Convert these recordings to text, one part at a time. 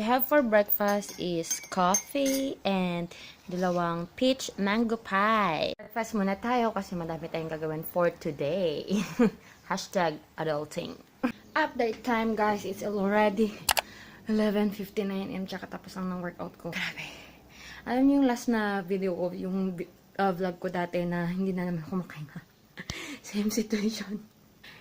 have for breakfast is coffee and dalawang peach mango pie. Breakfast muna tayo kasi madami tayong gagawin for today. Hashtag adulting. Update time guys, it's already 11:59 am tsaka tapos lang ng workout ko. Grabe. Alam niyo yung last na video ko, yung vlog ko dati na hindi na naman ako makahinga. Same situation.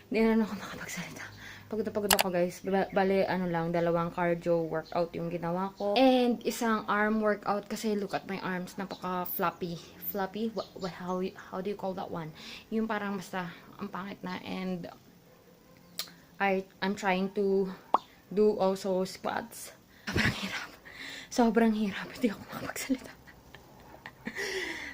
Hindi na ako makapagsalita. Pagod ako guys. Bale, dalawang cardio workout yung ginawa ko. And isang arm workout kasi look at my arms. Napaka floppy. Floppy? How do you call that one? Yung parang basta ang pangit na. And I'm trying to do also squats. Sobrang hirap. Sobrang hirap. Hindi ako makapagsalita.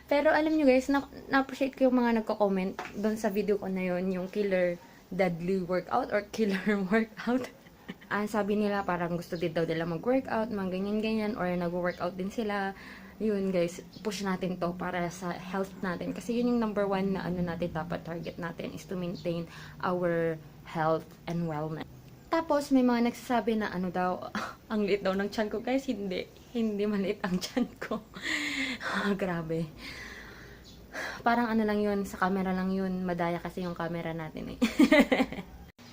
Pero alam nyo guys, na-appreciate ko yung mga nagko-comment doon sa video ko na yun, yung killer deadly workout or killer workout. Sabi nila parang gusto din daw nila mag-workout, mga ganyan-ganyan, or nag-workout din sila. Yun guys, push natin to para sa health natin. Kasi yun yung number one na natin dapat target natin is to maintain our health and wellness. Tapos may mga nagsasabi na daw, ang liit daw ng tiyan ko. Guys, hindi maliit ang tiyan ko. Grabe. Parang lang yun, sa camera lang yun. Madaya kasi yung camera natin eh.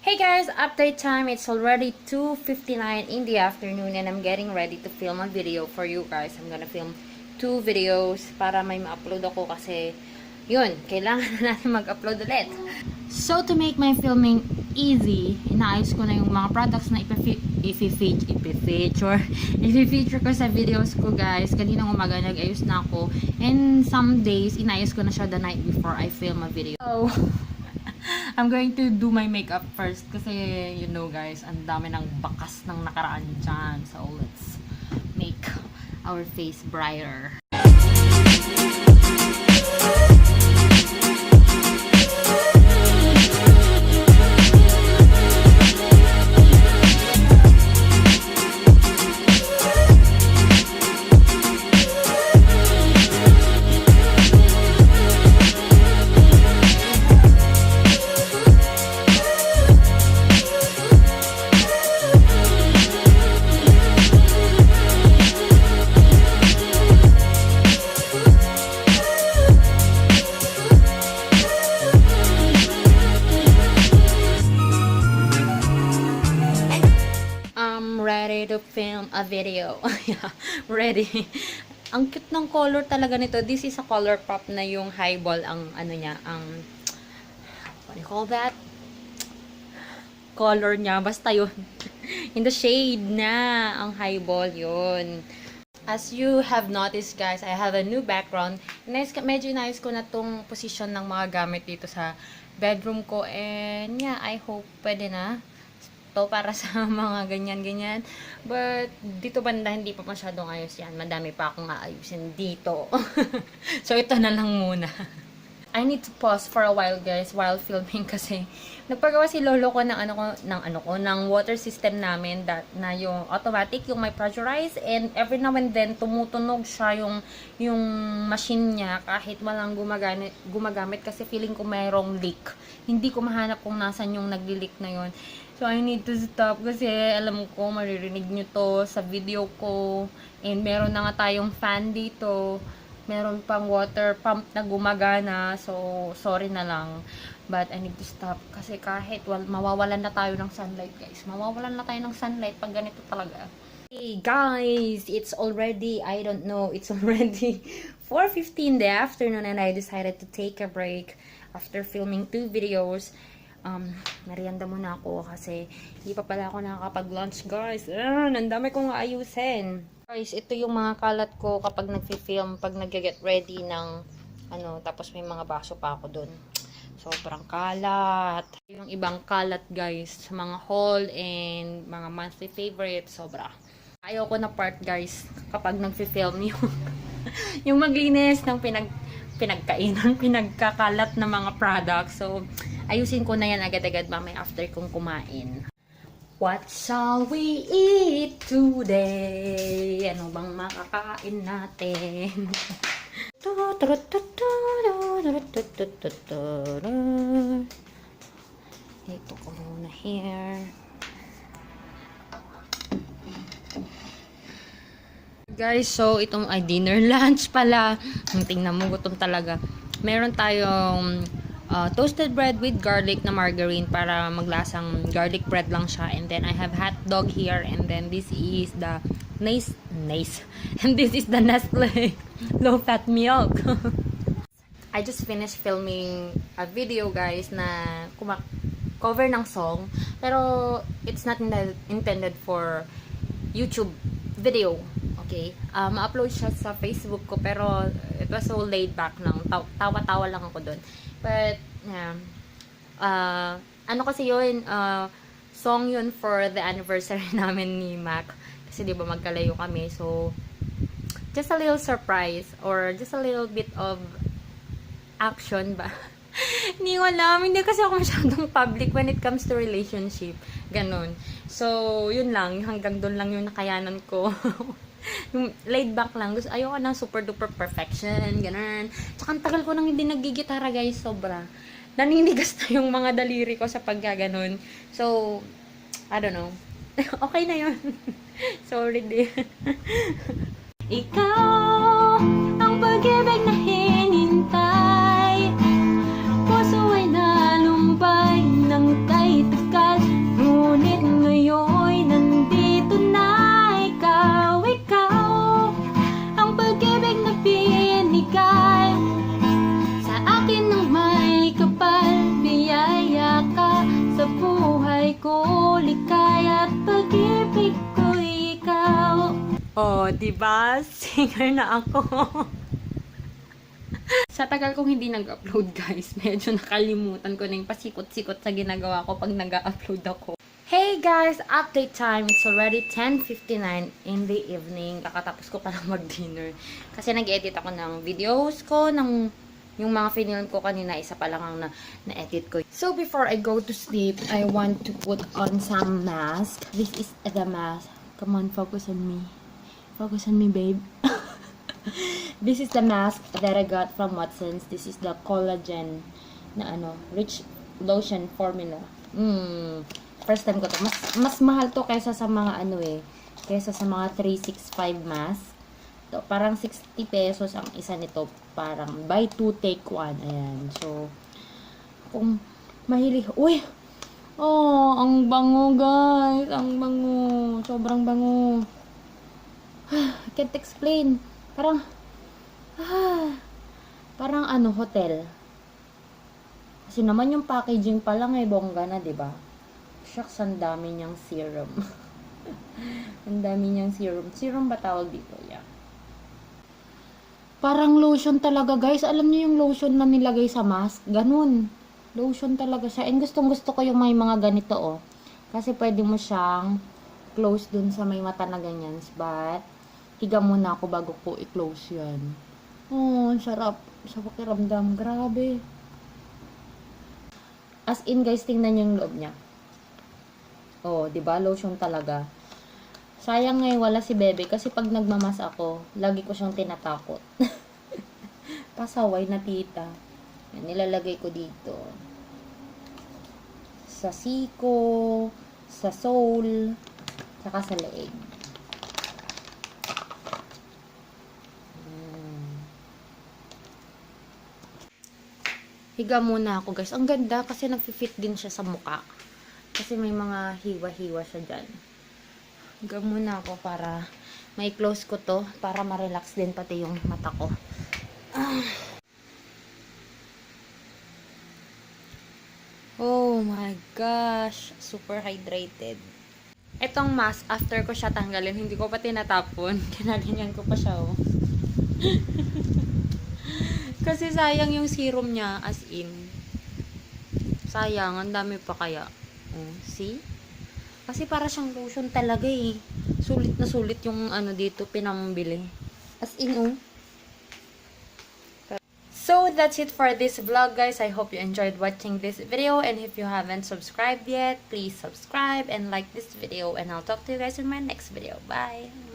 Hey guys, update time. It's already 2:59 in the afternoon and I'm getting ready to film a video for you guys. I'm gonna film 2 videos para may ma-upload ako kasi yun, kailangan na natin mag-upload ulit. So to make my filming easy, inaayos ko na yung mga products na i-feature ko sa videos ko guys. Kaninang umaga nag-ayos na ako. And some days, inayos ko na siya the night before I film a video. So, I'm going to do my makeup first. Kasi, you know guys, ang dami ng bakas ng nakaraan dyan. So, let's make our face brighter. To film a video. Yeah, ready. Ang cute ng color talaga nito. This is a color pop na yung highball ang niya, ang what do you call that? Color niya, basta yun. In the shade na ang highball yun. As you have noticed guys, I have a new background. Medyo inayos ko na tong position ng mga gamit dito sa bedroom ko and yeah, I hope pwede na para sa mga ganyan-ganyan. But, dito banda, hindi pa masyadong ayos yan. Madami pa akong aayusin dito. So, ito na lang muna. I need to pause for a while, guys, while filming kasi nagpagawa si lolo ko ng water system namin na yung automatic, yung may pressurize, and every now and then, tumutunog siya yung machine niya kahit walang gumagamit kasi feeling ko mayroong leak. Hindi ko mahanap kung nasan yung nagli-leak na yun. So, I need to stop kasi alam ko, maririnig nyo to sa video ko. And meron na nga tayong fan dito. Meron pang water pump na gumagana. So, sorry na lang. But, I need to stop. Kasi kahit mawawalan na tayo ng sunlight, guys. Mawawalan na tayo ng sunlight pag ganito talaga. Hey, guys! It's already, I don't know, it's already 4:15 in the afternoon and I decided to take a break after filming 2 videos. Merienda muna ako kasi hindi pa pala ako nakakapag-lunch guys. Nandami kong ayusin. Guys, ito yung mga kalat ko kapag nagfi-film, pag nag-get ready ng tapos may mga baso pa ako dun. Sobrang kalat. Yung ibang kalat guys, sa mga haul and mga monthly favorite, sobra. Ayaw ko na part guys kapag nagfi-film yung maglinis ng pinagkainan, pinagkakalat na mga products. So, ayusin ko na yan agad-agad mamaya after kong kumain. What shall we eat today? Ano bang makakain natin? Ito ko muna here. Guys, so itong ay dinner lunch pala. Tingnan mo, gutom talaga. Meron tayong toasted bread with garlic na margarine para maglasang garlic bread lang siya. And then I have hot dog here. And then this is the nice. And this is the Nestle low-fat milk. I just finished filming a video, guys, na cover ng song. Pero it's not intended for YouTube video. Okay? Ma-upload siya sa Facebook ko, pero it was so laid back lang. Tawa-tawa lang ako doon. But, yeah. Ano kasi yun, song yun for the anniversary namin ni Mac. Kasi di ba magkalayo kami. So, just a little surprise or just a little bit of action ba? Hindi ko alam. Hindi kasi ako masyadong public when it comes to relationship. Ganon. So, yun lang. Hanggang doon lang yung nakayanan ko. Yung laid back lang. Gusto, ayoko ng super duper perfection. Ganon. Tsaka ang tagal ko nang hindi nagigitara, guys. Sobra. Naninigas na yung mga daliri ko sa paggaganon. So, I don't know. Okay na yun. Sorry din. Ikaw ang pag-ibig na hinintay. Puso ay nalumbay ng kay tagal. Ngunit ngayon nandito na. Ikaw ang pag-ibig na binigay sa akin ng may kapal. Biyaya ka sa buhay ko, likay at pag-ibig ko ikaw. Oh, diba? Singer na ako. Sa tagal kong hindi nag-upload, guys, medyo nakalimutan ko na yung pasikot-sikot sa ginagawa ko pag nag-upload ako. Hey guys, update time. It's already 10:59 in the evening. Kakatapos ko palang mag-dinner. Kasi nag-edit ako ng videos ko, yung mga film ko kanina, isa pa lang ang na-edit ko. So before I go to sleep, I want to put on some mask. This is the mask. Come on, focus on me. Focus on me, babe. This is the mask that I got from Watsons. This is the collagen na rich lotion formula. First time ko to. Mas mahal to kaysa sa mga kaysa sa mga 365 mask. To, parang 60 pesos ang isa nito. Parang buy 2 take 1. Ayan. So, kung mahilig. Uy! Oh, ang bango, guys. Ang bango. Sobrang bango. I can't explain. Parang hotel. Kasi naman yung packaging pa lang bongga na, 'di ba? Shucks, ang dami niyang serum. Ang dami niyang serum. Serum ba tawag dito? Yeah. Parang lotion talaga, guys. Alam niyo yung lotion na nilagay sa mask? Ganun. Lotion talaga siya. And gustong-gusto ko yung may mga ganito, oh. Kasi pwede mo siyang close dun sa may mata na ganyan. But, higa muna ako bago ko i-close yan. Oh, sarap. Sa pakiramdam. Grabe. As in, guys, tingnan yung loob niya. Oh, 'di ba? Lotion talaga. Sayang ngayon wala si Bebe kasi pag nagmamas ako, lagi ko siyang tinatakot. Pasaway na tita. Yan, nilalagay ko dito. Sa siko, sa sole, saka sa leeg. Higa muna ako, guys. Ang ganda kasi nag-fit din siya sa mukha. Kasi may mga hiwa-hiwa siya dyan. Higa muna ako para may close ko to. Para ma-relax din pati yung mata ko. Oh my gosh. Super hydrated. Etong mask, after ko siya tanggalin, hindi ko pa tinatapon. Kinaganyan ko pa siya, oh. Kasi sayang yung serum niya, as in. Sayang, ang dami pa kaya. Oh, see? Kasi para siyang lotion talaga Sulit na sulit yung dito pinambili. As in, oh. So, that's it for this vlog, guys. I hope you enjoyed watching this video. And if you haven't subscribed yet, please subscribe and like this video. And I'll talk to you guys in my next video. Bye!